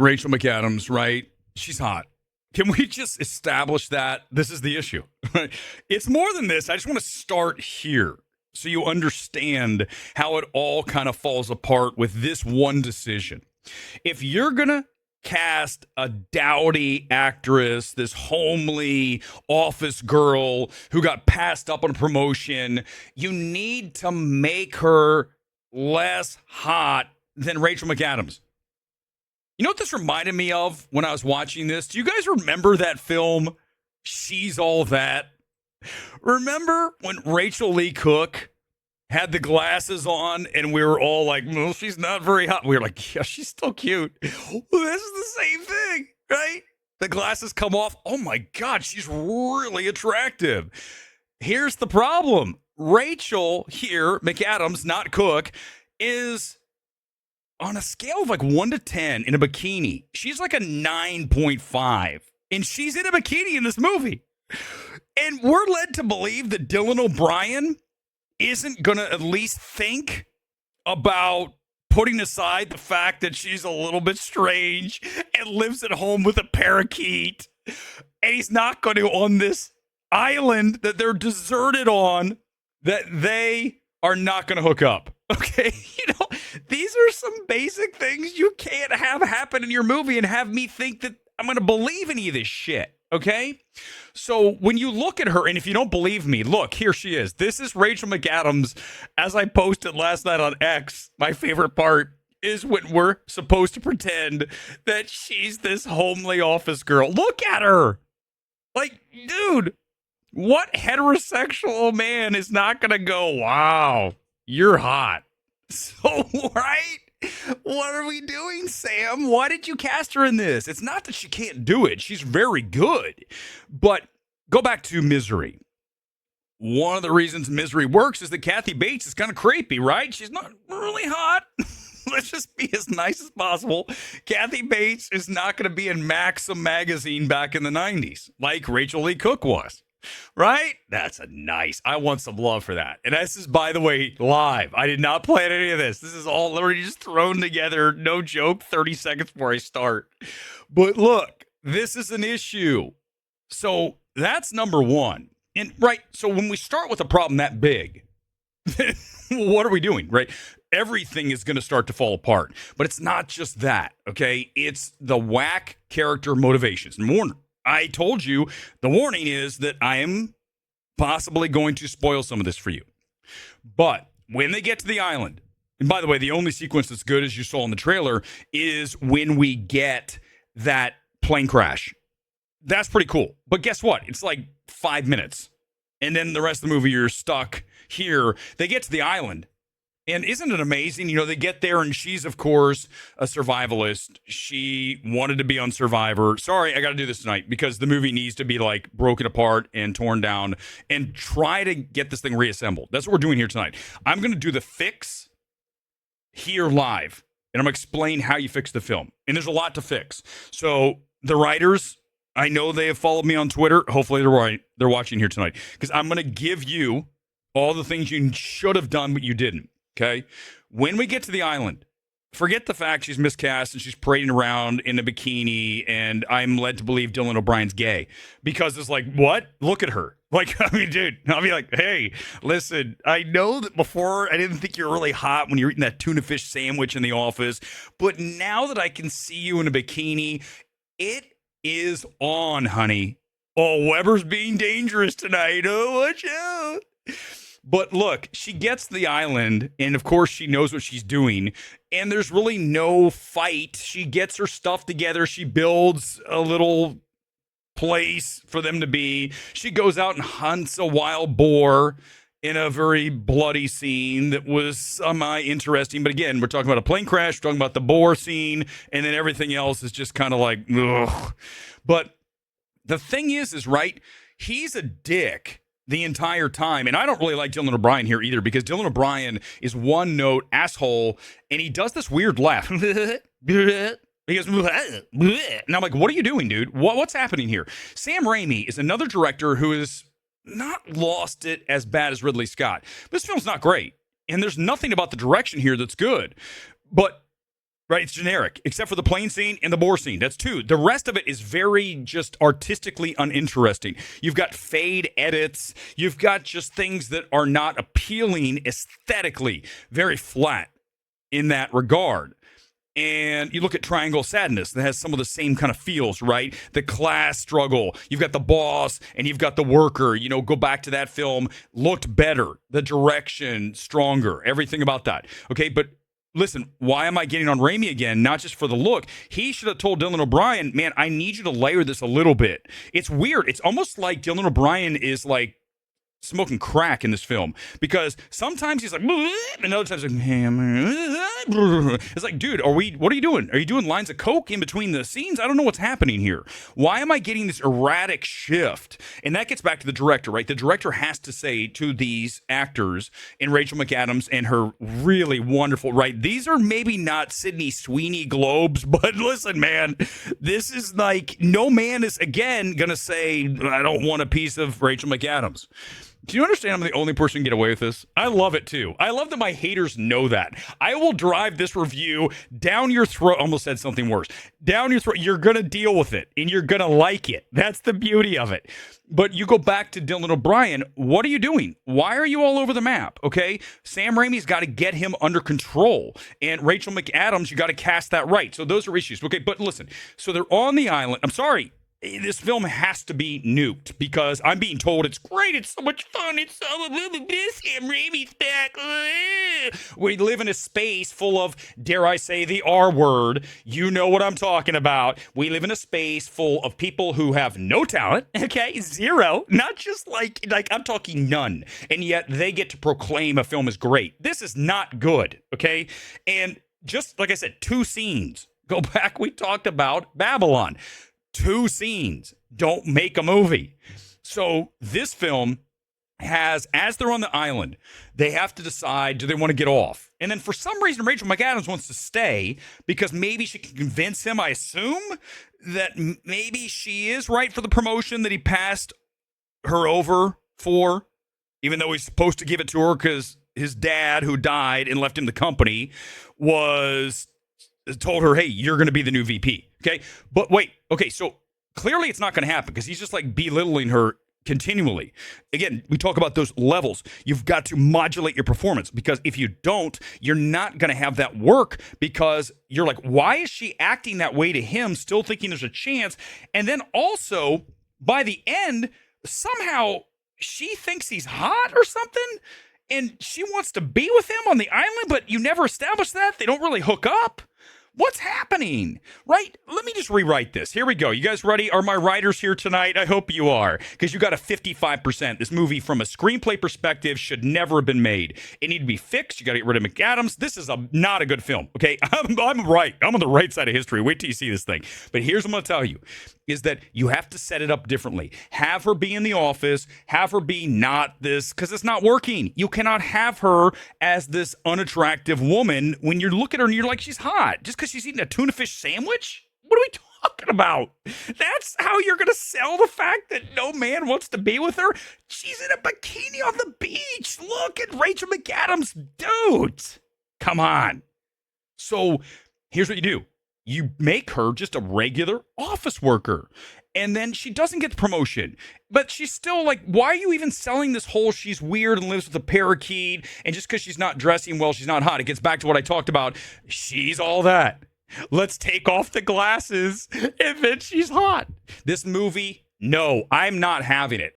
Rachel McAdams, right? She's hot. Can we just establish that this is the issue? It's more than this. I just want to start here so you understand how it all kind of falls apart with this one decision. If you're going to cast a dowdy actress, this homely office girl who got passed up on a promotion, you need to make her less hot than Rachel McAdams. You know what this reminded me of when I was watching this? Do you guys remember that film, She's All That? Remember when Rachel Lee Cook had the glasses on and we were all like, well, she's not very hot. We were like, yeah, she's still cute. Well, this is the same thing, right? The glasses come off. Oh my God, she's really attractive. Here's the problem. Rachel here, McAdams, not Cook, is on a scale of like 1 to 10 in a bikini. She's like a 9.5. And she's in a bikini in this movie. And we're led to believe that Dylan O'Brien isn't going to at least think about putting aside the fact that she's a little bit strange and lives at home with a parakeet. And he's not going to, on this island that they're deserted on, that they are not going to hook up. Okay? You know, these are some basic things you can't have happen in your movie and have me think that I'm going to believe any of this shit. Okay? So when you look at her, and if you don't believe me, look, here she is. This is Rachel McAdams. As I posted last night on X, my favorite part is when we're supposed to pretend that she's this homely office girl. Look at her. Like, dude, what heterosexual man is not going to go, wow, you're hot? So, right? What are we doing, Sam? Why did you cast her in this? It's not that she can't do it. She's very good. But go back to Misery. One of the reasons Misery works is that Kathy Bates is kind of creepy, right? She's not really hot. Let's just be as nice as possible. Kathy Bates is not going to be in Maxim magazine back in the 90s like Rachel Lee Cook was. Right? That's a nice. I want some love for that. And this is, by the way, live. I did not plan any of this. This is all literally just thrown together. No joke. 30 seconds before I start. But look, this is an issue. So that's number one. And right. So when we start with a problem that big, what are we doing? Right? Everything is going to start to fall apart. But it's not just that. Okay. It's the whack character motivations. And more. I told you the warning is that I am possibly going to spoil some of this for you. But when they get to the island, and by the way, the only sequence that's good, as you saw in the trailer, is when we get that plane crash. That's pretty cool. But guess what? It's like 5 minutes. And then the rest of the movie, you're stuck here. They get to the island. And isn't it amazing? You know, they get there and she's, of course, a survivalist. She wanted to be on Survivor. Sorry, I got to do this tonight because the movie needs to be like broken apart and torn down and try to get this thing reassembled. That's what we're doing here tonight. I'm going to do the fix here live and I'm going to explain how you fix the film. And there's a lot to fix. So the writers, I know they have followed me on Twitter. Hopefully they're watching here tonight because I'm going to give you all the things you should have done, but you didn't. Okay, when we get to the island, forget the fact she's miscast and she's parading around in a bikini and I'm led to believe Dylan O'Brien's gay because it's like, what? Look at her. Like, I mean, dude, I'll be like, hey, listen, I know that before I didn't think you were really hot when you're eating that tuna fish sandwich in the office, but now that I can see you in a bikini, it is on, honey. Oh, Weber's being dangerous tonight. Oh, watch out. But look, she gets to the island, and of course she knows what she's doing, and there's really no fight. She gets her stuff together. She builds a little place for them to be. She goes out and hunts a wild boar in a very bloody scene that was semi-interesting. But again, we're talking about a plane crash, we're talking about the boar scene, and then everything else is just kind of like, ugh. But the thing is right, he's a dick the entire time. And I don't really like Dylan O'Brien here either because Dylan O'Brien is one note asshole and he does this weird laugh. He goes, and I'm like, what are you doing, dude? What's happening here? Sam Raimi is another director who has not lost it as bad as Ridley Scott. This film's not great. And there's nothing about the direction here that's good. But Right, it's generic, except for the plane scene and the boar scene. That's two. The rest of it is very just artistically uninteresting. You've got fade edits. You've got just things that are not appealing aesthetically. Very flat in that regard. And you look at Triangle Sadness that has some of the same kind of feels, right? The class struggle. You've got the boss and you've got the worker. You know, go back to that film. Looked better. The direction, stronger. Everything about that. Okay, but listen, why am I getting on Raimi again? Not just for the look. He should have told Dylan O'Brien, man, I need you to layer this a little bit. It's weird. It's almost like Dylan O'Brien is like smoking crack in this film, because sometimes he's like, and other times like, it's like, dude, what are you doing? Are you doing lines of coke in between the scenes? I don't know what's happening here. Why am I getting this erratic shift? And that gets back to the director, right? The director has to say to these actors and Rachel McAdams and her really wonderful, right? These are maybe not Sydney Sweeney Globes, but listen, man, this is like, no man is again gonna say, I don't want a piece of Rachel McAdams. Do you understand I'm the only person who can get away with this? I love it too. I love that my haters know that. I will drive this review down your throat. Almost said something worse. Down your throat. You're going to deal with it and you're going to like it. That's the beauty of it. But you go back to Dylan O'Brien. What are you doing? Why are you all over the map? Okay. Sam Raimi's got to get him under control. And Rachel McAdams, you got to cast that right. So those are issues. Okay. But listen, so they're on the island. I'm sorry. This film has to be nuked because I'm being told it's great. It's so much fun. It's so this Sam Raimi's back. We live in a space full of, dare I say, the R word. You know what I'm talking about. We live in a space full of people who have no talent. Okay, zero. Not just like I'm talking none. And yet they get to proclaim a film is great. This is not good. Okay, and just like I said, 2 scenes. Go back. We talked about Babylon. 2 scenes don't make a movie. So this film has, as they're on the island, they have to decide, do they want to get off? And then for some reason, Rachel McAdams wants to stay because maybe she can convince him, I assume, that maybe she is right for the promotion that he passed her over for, even though he's supposed to give it to her because his dad, who died and left him the company, told her, hey, you're going to be the new VP. Okay. But wait. Okay. So clearly it's not going to happen because he's just like belittling her continually. Again, we talk about those levels. You've got to modulate your performance because if you don't, you're not going to have that work because you're like, why is she acting that way to him, still thinking there's a chance? And then also by the end, somehow she thinks he's hot or something. And she wants to be with him on the island, but you never establish that. They don't really hook up. What's happening? Right? Let me just rewrite this. Here we go. You guys ready? Are my writers here tonight? I hope you are, because you got a 55%. This movie, from a screenplay perspective, should never have been made. It needed to be fixed. You got to get rid of McAdams. This is not a good film. Okay, I'm right. I'm on the right side of history. Wait till you see this thing. But here's what I'm going to tell you: is that you have to set it up differently. Have her be in the office. Have her be not this, because it's not working. You cannot have her as this unattractive woman when you look at her and you're like, she's hot. Just because she's eating a tuna fish sandwich? What are we talking about? That's how you're going to sell the fact that no man wants to be with her? She's in a bikini on the beach. Look at Rachel McAdams. Dude, come on. So here's what you do. You make her just a regular office worker. And then she doesn't get the promotion. But she's still like, why are you even selling this whole she's weird and lives with a parakeet? And just because she's not dressing well, she's not hot. It gets back to what I talked about. She's all that. Let's take off the glasses and then she's hot. This movie, no, I'm not having it.